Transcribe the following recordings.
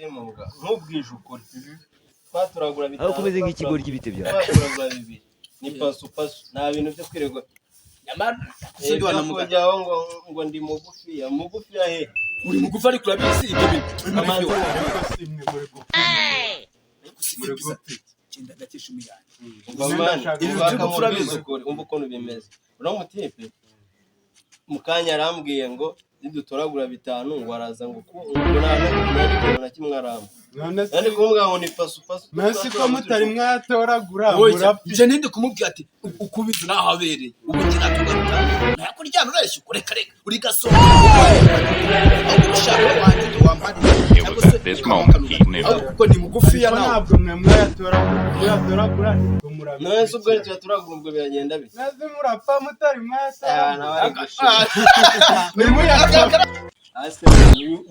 muga nkubwije ukuri twaturagura bitanu aho kumeze nk'ikigo ry'ibiti byawe twaturagura bibiri ni pasu nta bintu byo kwirirwa nyamara sindi wanamujyaho ngo ndi mugufiya he uri mugufi ariko urabizi ibyo bintu amazi muri gufi kinda gakisha umuyane umva ukuntu bimeze uramutipe mukanya arambwiye ngo nidutoragura bitanu ngo araza ngo na kimwe aramba none kumubwira ngo ni pasu nasi ko mutari mwatoragura je ninde kumubwira ati ukubiza naho abereye ubukina tugaruka nako ryano ureshye kureka uri gasonga aho ushaka wanje wamari This moment he knew. kuko ni mugufi ya nawe ntabwo mwe mwatoragura none ubwo turagura ubwo biragenda bite nasi murapfa mutari mwatoragura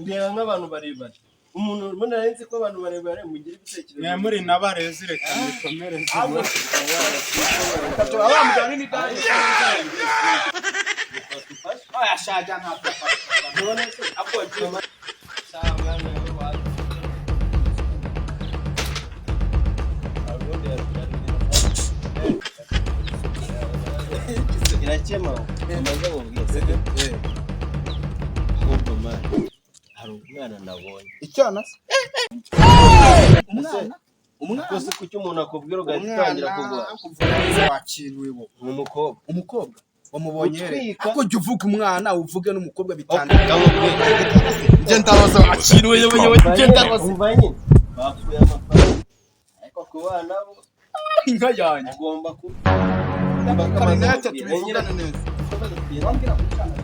ndeba nk'abantu barebare umuntu mbona arenze ko abantu barebare mugira ibitekerezo muri nabarezi reka mukomereze abamugana ni dai aya shaja nta papa none se akoje samwana irakema amaze mubwize ahubwo mani hari umwana nabonye icyana se umwana kose kuki umuntu akubwira ugatangira kugwa wakinwe bo umukobwa wamubonye ako jya uvuga umwana uvuge n'umukobwa bitanu je ndaroza akinwe yewe je ndaroza umvanye bakuye amafaranga ariko kubana bo inka yanjye agomba ku bakamenya ati tubivugana neza wambwira ku cyana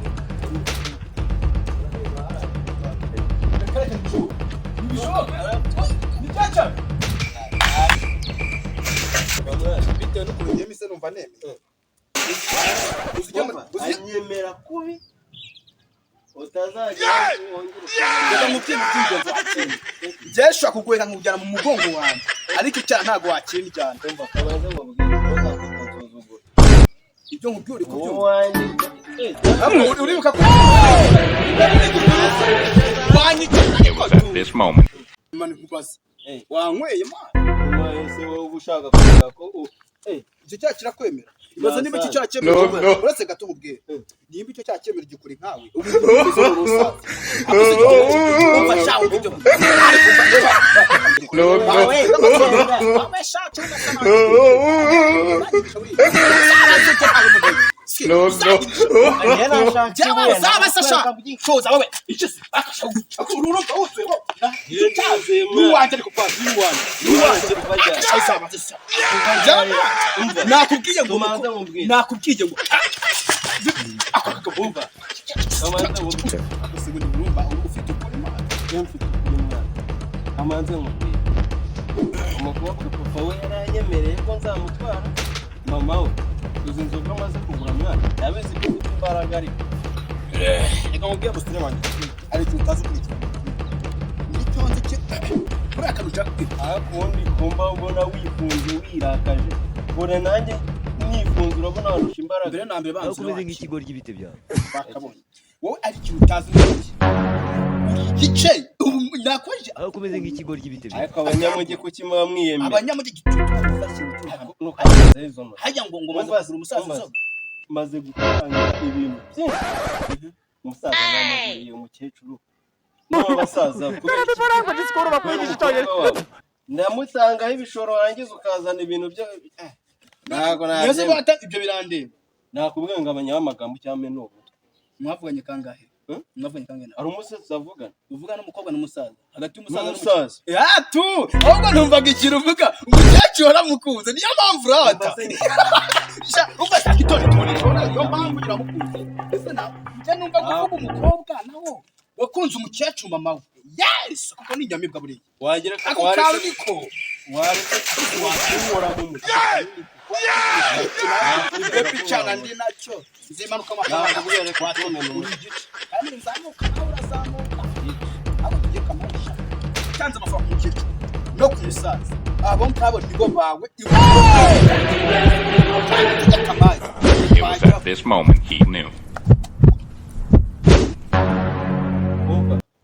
bitewe n'ukuntu njye mise numva neme anyemera kubi utazajya reka mubwire iby'ingenzi wakinye byeshobora kugwera nkujyana mu mugongo wanjye ariko icyaha ntabwo wakina ijyana umva kabanza ngo mubwire ntuzakonsuzugura ibyo nkubwire uri kubyumva uwanjye uribuka ko It was at this moment. mani nkubaze wanyweye mani wese wowe ushaka kuvuga ko icyo cyaha kirakwemera ibaza niba icyo cyaha cyemera uretse gato ubwire nimba icyo cyaha cyemera igikuri nkawe ubu ubizo n'urusaza umva shaho ibyo nakubwiye ngo nakubwiye ngo akakabumva kabanza mubwire agusigo ni urumva ufite ukuri mwana mfite umwana kabanza mubwire umukobwa papa we yaranyemereye ko nzamutwara mama we uzi inzoga amaze kugura mwana yabizi ko ufite imbaraga ariko reka mubwire musore wanjye ariko utazi kurikira nitonze cye muri akantu ushaka kwita akundi kumba ubona wifunze wirakaje bore nanjye nifunze urabona warusha imbaraga mbere na mbere aho banze kumeze nk'ikigo ry'ibiti byawe bakabonye wowe ari ikintu utazi n'iki gice nakwaje aho kumeze nk'ikigo ry'ibiti byawe ariko abanyamujyi kuki muba mwiyemeye abanyamujyi gitutu nukaze izo no hajya ngo maze kuzura umusaza usoga maze gutanga ibintu byinshi umusaza namubwiye umukecuru n'abasaza kubera ifaranga disikoro bakwigisha icyongereza ndamusangaho ibishoro warangiza ukazana ibintu byo ntago neze bata ibyo birandeba nakubwiye ngo abanyamagambo cyangwa n'ubu mwavuganye kangahe mwavuganye kangahe ari umusetsi avugana uvuga n'umukobwa n'umusaza hagati y'umusaza n'umusaza tu ahubwo numvaga ikintu uvuga umukecuru aramukunze niyo mpamvu urata ufata itonde niyo mpamvu uramukunze ese nawe njye numva kuvuga umukobwa nawo wakunze umukecuru mama we yes kuko ni inyamibwa buriya wagira ako kawe niko waretse wakubura mu mutwe ibyo bicana ndi nacyo nzimanuka amafaranga kubera ko watomena igice kandi nzamuka nawe urazamuka abo tugiye kamarisha utanze amafaranga ku mukecuru no ku musaza abo ngabo nibo bawe It was at this moment he knew.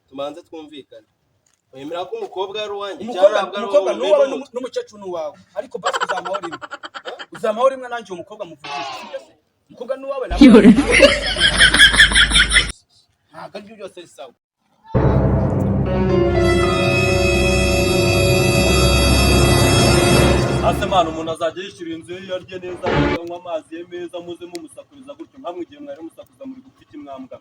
tumanze twumvikane wemera ko umukobwa ari uwanjye umukobwa n'uwawe n'umukecuru n'uwawe ariko basi uzamahoro imwe nanjye umukobwa muvugisha sibyo se umukobwa n'uwawe ntabwo aribyo byose ari sawa. Ase mwana umuntu azajya yishyura inzu ye yarye neza anywa amazi ye meza muze mumusakuriza gutyo nkamwe igihe mwari musakuza muri gupfa ikimwambwa.